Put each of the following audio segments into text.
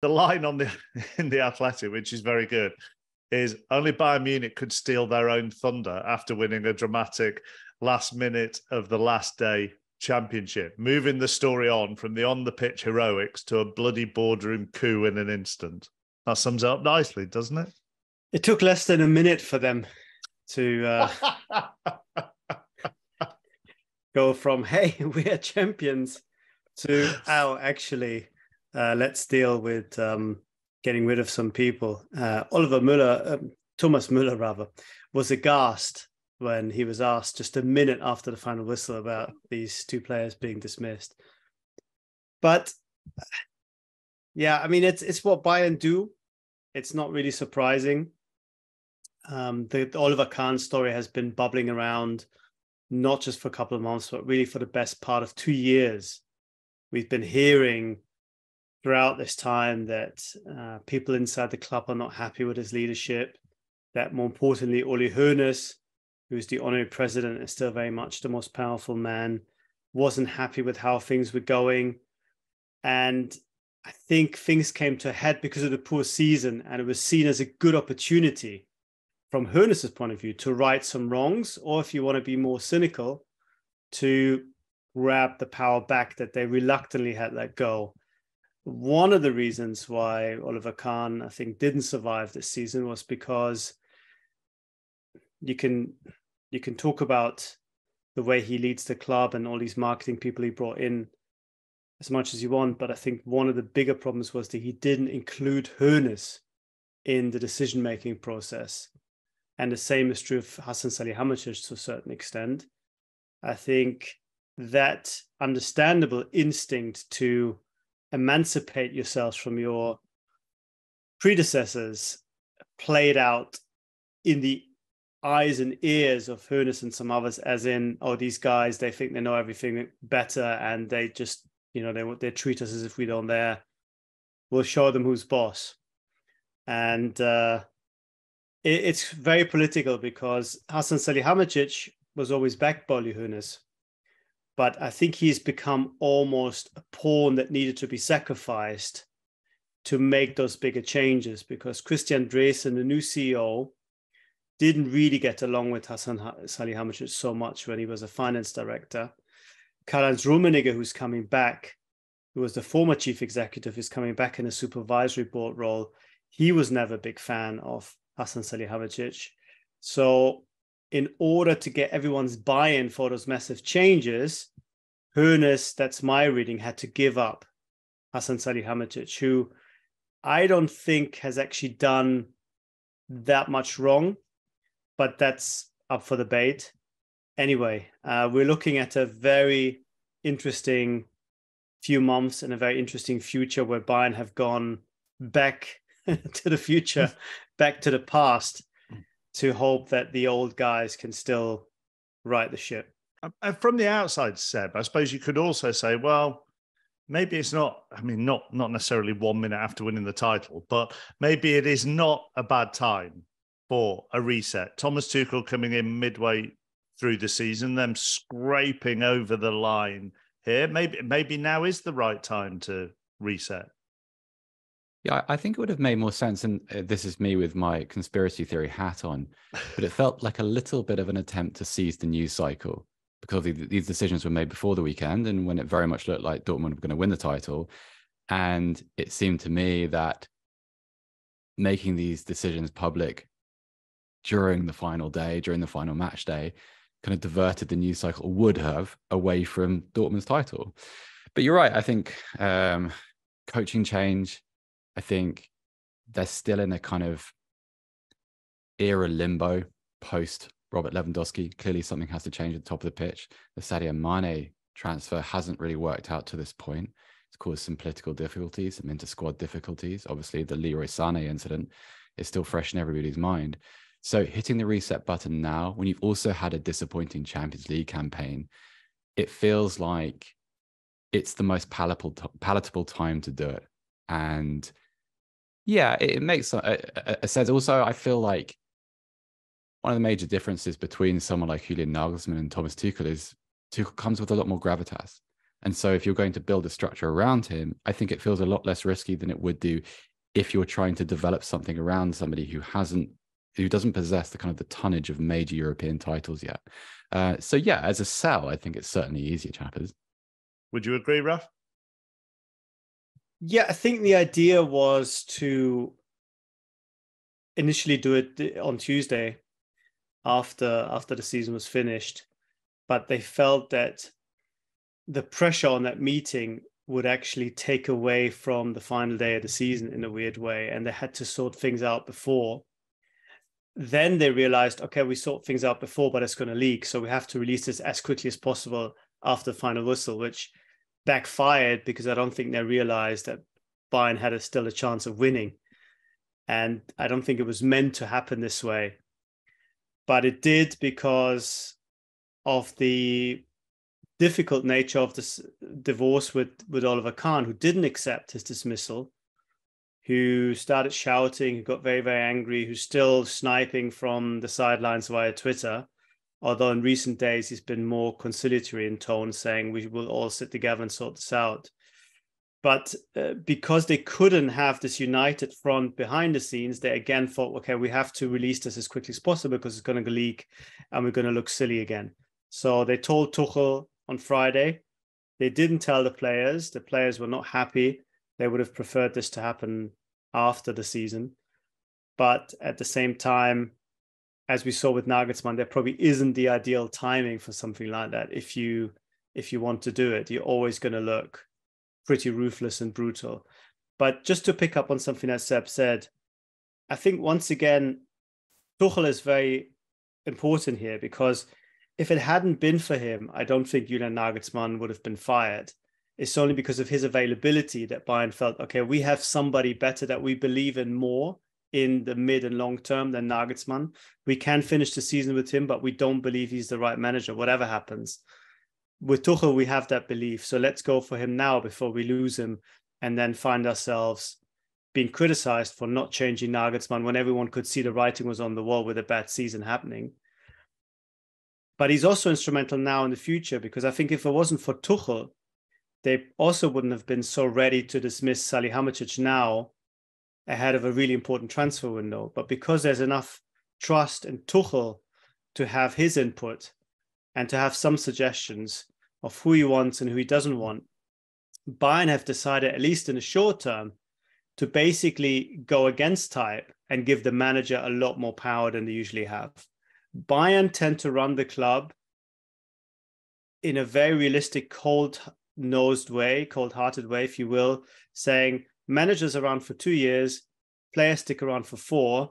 The line on the in the Athletic, which is very good, is only Bayern Munich could steal their own thunder after winning a dramatic last minute of the last day championship, moving the story on from the on-the-pitch heroics to a bloody boardroom coup in an instant. That sums it up nicely, doesn't it? It took less than a minute for them to go from, hey, we are champions, to, actually, let's deal with getting rid of some people. Thomas Müller, rather, was aghast when he was asked just a minute after the final whistle about these two players being dismissed. But yeah, I mean, it's what Bayern do. It's not really surprising. The Oliver Kahn story has been bubbling around, not just for a couple of months, but really for the best part of 2 years. We've been hearing throughout this time that people inside the club are not happy with his leadership, that more importantly, Uli Hoeneß, who's the honorary president and still very much the most powerful man, wasn't happy with how things were going. And I think things came to a head because of the poor season, and it was seen as a good opportunity from Hoeneß's point of view to right some wrongs, or if you want to be more cynical, to grab the power back that they reluctantly had let go. One of the reasons why Oliver Kahn, I think, didn't survive this season was because you can talk about the way he leads the club and all these marketing people he brought in as much as you want, but I think one of the bigger problems was that he didn't include Hoeneß in the decision-making process. And the same is true of Hasan Salihamidzic to a certain extent. I think that understandable instinct to emancipate yourselves from your predecessors played out in the eyes and ears of Hoeneß and some others, as in, oh, these guys, they think they know everything better, and they just, they treat us as if we don't there. We'll show them who's boss. And it's very political because Hasan Salihamidzic was always backed by Uli Hoeneß. But I think he's become almost a pawn that needed to be sacrificed to make those bigger changes, because Christian Dresen, the new CEO, didn't really get along with Hasan Salihamidzic so much when he was a finance director. Karl-Heinz Rummenigge, who's coming back, who was the former chief executive, is coming back in a supervisory board role. He was never a big fan of Hasan Salihamidzic. So in order to get everyone's buy-in for those massive changes, Hoeneß, that's my reading, had to give up Hasan Salihamidzic, who I don't think has actually done that much wrong, but that's up for debate. Anyway, we're looking at a very interesting few months and a very interesting future where Bayern have gone back to the future, back to the past, to hope that the old guys can still right the ship. From the outside, Seb, I suppose you could also say, well, maybe it's not, not necessarily 1 minute after winning the title, but maybe it is not a bad time for a reset. Thomas Tuchel coming in midway through the season, them scraping over the line here. Maybe now is the right time to reset. Yeah, I think it would have made more sense, and this is me with my conspiracy theory hat on, but it felt like a little bit of an attempt to seize the news cycle, because these decisions were made before the weekend and when it very much looked like Dortmund were going to win the title. And it seemed to me that making these decisions public during the final day, during the final match day, kind of diverted the news cycle, would have, away from Dortmund's title. But you're right. I think coaching change, I think they're still in a kind of era limbo post Robert Lewandowski. Clearly something has to change at the top of the pitch. The Sadio Mane transfer hasn't really worked out to this point. It's caused some political difficulties, some inter-squad difficulties. Obviously, the Leroy Sané incident is still fresh in everybody's mind. So hitting the reset button now, when you've also had a disappointing Champions League campaign, it feels like it's the most palatable time to do it. And yeah, it makes a sense. Also, I feel like one of the major differences between someone like Julian Nagelsmann and Thomas Tuchel is Tuchel comes with a lot more gravitas. And so if you're going to build a structure around him, I think it feels a lot less risky than it would do if you're trying to develop something around somebody who doesn't possess the kind of the tonnage of major European titles yet. So yeah, as a sell, I think it's certainly easier, chappers. Would you agree, Raf? Yeah, I think the idea was to initially do it on Tuesday after the season was finished, but they felt that the pressure on that meeting would actually take away from the final day of the season in a weird way, and they had to sort things out before. Then they realized, okay, we sort things out before, but it's going to leak, so we have to release this as quickly as possible after the final whistle, which backfired because I don't think they realized that Bayern had still a chance of winning. And I don't think it was meant to happen this way. But it did because of the difficult nature of this divorce with Oliver Kahn, who didn't accept his dismissal, who started shouting, who got very, very angry, who's still sniping from the sidelines via Twitter. Although in recent days, he's been more conciliatory in tone, saying we will all sit together and sort this out. But because they couldn't have this united front behind the scenes, they again thought, okay, we have to release this as quickly as possible because it's going to leak and we're going to look silly again. So they told Tuchel on Friday. They didn't tell the players. The players were not happy. They would have preferred this to happen after the season. But at the same time, as we saw with Nagelsmann, there probably isn't the ideal timing for something like that. If you want to do it, you're always going to look pretty ruthless and brutal. But just to pick up on something that Seb said, I think once again, Tuchel is very important here because if it hadn't been for him, I don't think Julian Nagelsmann would have been fired. It's only because of his availability that Bayern felt, okay, we have somebody better that we believe in more in the mid and long term than Nagelsmann. We can finish the season with him, but we don't believe he's the right manager, whatever happens. With Tuchel, we have that belief. So let's go for him now before we lose him and then find ourselves being criticized for not changing Nagelsmann when everyone could see the writing was on the wall with a bad season happening. But he's also instrumental now in the future because I think if it wasn't for Tuchel, they also wouldn't have been so ready to dismiss Salihamidzic now ahead of a really important transfer window. But because there's enough trust in Tuchel to have his input and to have some suggestions of who he wants and who he doesn't want, Bayern have decided, at least in the short term, to basically go against type and give the manager a lot more power than they usually have. Bayern tend to run the club in a very realistic, cold-nosed way, cold-hearted way, if you will, saying managers around for 2 years, players stick around for 4.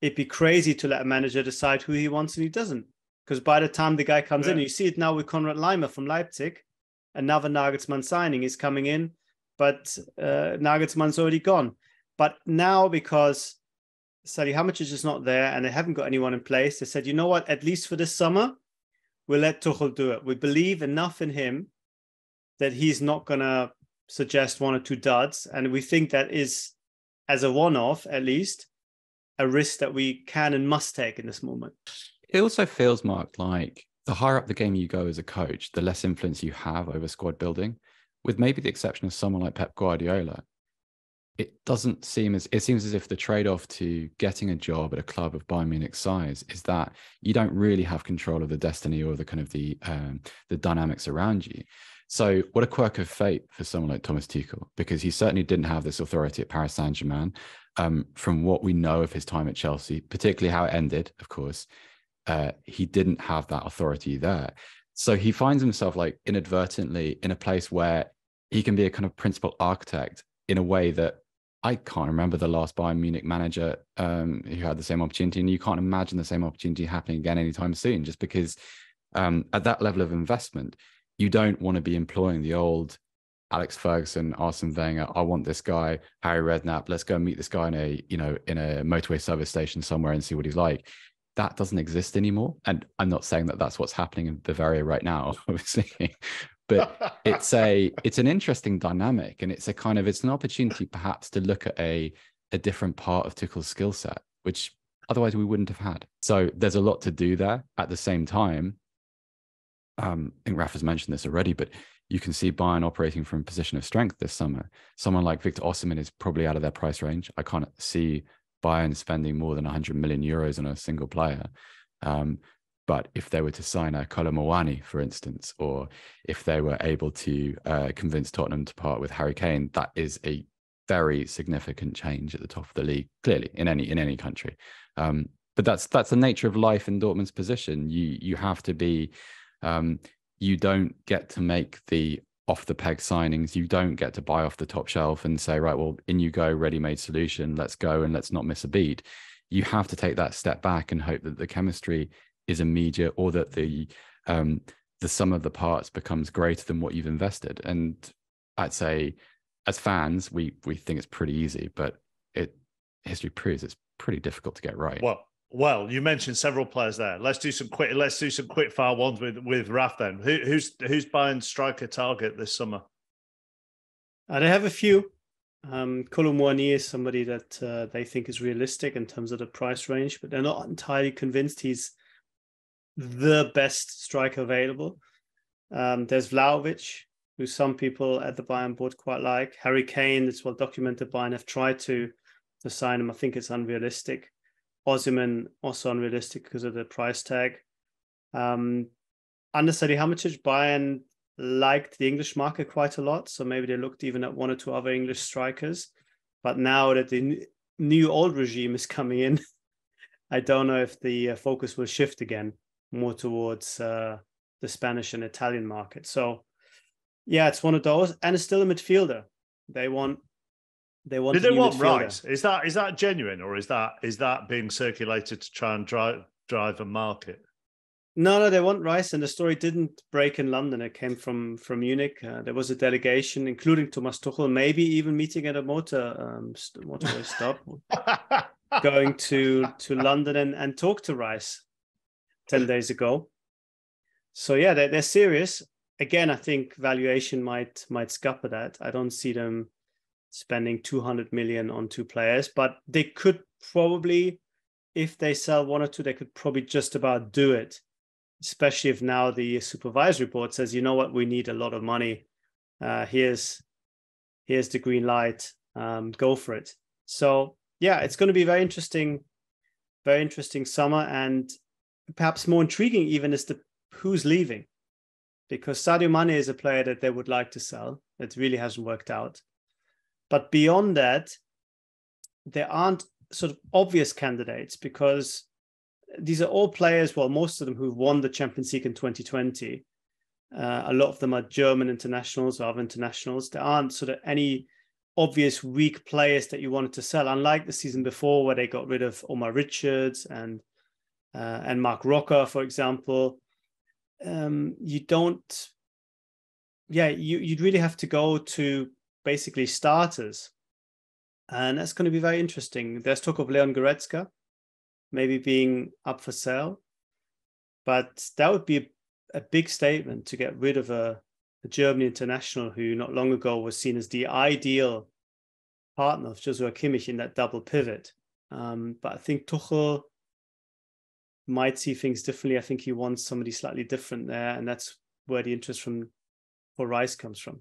It'd be crazy to let a manager decide who he wants and he doesn't. Because by the time the guy comes in, you see it now with Konrad Laimer from Leipzig, another Nagelsmann signing is coming in, but Nagelsmann's already gone. But now, because Salihamidzic is not there and they haven't got anyone in place, they said, you know what, at least for this summer, we'll let Tuchel do it. We believe enough in him that he's not going to suggest 1 or 2 duds. And we think that is, as a one-off at least, a risk that we can and must take in this moment. It also feels, Mark, like the higher up the game you go as a coach, the less influence you have over squad building, with maybe the exception of someone like Pep Guardiola. It seems as if the trade-off to getting a job at a club of Bayern Munich size is that you don't really have control of the destiny or the kind of the dynamics around you. So what a quirk of fate for someone like Thomas Tuchel, because he certainly didn't have this authority at Paris Saint-Germain. From what we know of his time at Chelsea, particularly how it ended, of course, he didn't have that authority there. So he finds himself like inadvertently in a place where he can be a kind of principal architect in a way that I can't remember the last Bayern Munich manager who had the same opportunity, and you can't imagine the same opportunity happening again anytime soon, just because at that level of investment, you don't want to be employing the old Alex Ferguson, Arsene Wenger, I want this guy, Harry Redknapp, let's go and meet this guy in a motorway service station somewhere and see what he's like. That doesn't exist anymore. And I'm not saying that that's what's happening in Bavaria right now, obviously, but it's an interesting dynamic, and it's an opportunity perhaps to look at a different part of Tuchel's skill set, which otherwise we wouldn't have had. So there's a lot to do there. At the same time, I think Raf has mentioned this already, but you can see Bayern operating from a position of strength this summer. Someone like Victor Osimhen is probably out of their price range. I can't see Bayern spending more than 100 million euros on a single player. But if they were to sign a Kolo Muani, for instance, or if they were able to convince Tottenham to part with Harry Kane, that is a very significant change at the top of the league, clearly, in any country. But that's the nature of life in Dortmund's position. You have to be, you don't get to make the off the peg signings. You don't get to buy off the top shelf and say, right, well, in you go, ready-made solution. Let's go and let's not miss a beat. You have to take that step back and hope that the chemistry is immediate, or that the sum of the parts becomes greater than what you've invested. And I'd say, as fans, we think it's pretty easy, but history proves it's pretty difficult to get right. Well, you mentioned several players there. Let's do some quick fire ones with Raf then. Who's Bayern's striker target this summer? They have a few. Kolo Muani is somebody that they think is realistic in terms of the price range, but they're not entirely convinced he's the best striker available. There's Vlahovic, who some people at the Bayern board quite like. Harry Kane, it's well documented. Bayern have tried to sign him. I think it's unrealistic. Osimhen, also unrealistic because of the price tag. Under Salihamidzic, Bayern liked the English market quite a lot, so maybe they looked even at one or two other English strikers. But now that the new old regime is coming in, I don't know if the focus will shift again more towards the Spanish and Italian market. So yeah, it's one of those, and it's still a midfielder. They want Did they want Rice? Is that genuine, or is that being circulated to try and drive a market? No, they want Rice, and the story didn't break in London. It came from Munich. There was a delegation, including Thomas Tuchel, maybe even meeting at a motorway stop, going to London and talk to Rice 10 days ago. So yeah, they're serious. Again, I think valuation might scupper that. I don't see them spending 200 million on two players, but they could probably, if they sell one or two, they could probably just about do it, especially if now the supervisory board says, you know what, we need a lot of money. Here's the green light. Go for it. So yeah, it's going to be very interesting summer, and perhaps more intriguing even is who's leaving, because Sadio Mane is a player that they would like to sell. It really hasn't worked out. But beyond that, there aren't sort of obvious candidates, because these are all players, well, most of them who've won the Champions League in 2020. A lot of them are German internationals or other internationals. There aren't sort of any obvious weak players that you wanted to sell, unlike the season before where they got rid of Omar Richards and Mark Rocker, for example. You'd really have to go to basically starters, and that's going to be very interesting. There's talk of Leon Goretzka maybe being up for sale, but that would be a big statement to get rid of a German international who not long ago was seen as the ideal partner of Joshua Kimmich in that double pivot. But I think Tuchel might see things differently. I think he wants somebody slightly different there, and that's where the interest for Rice comes from.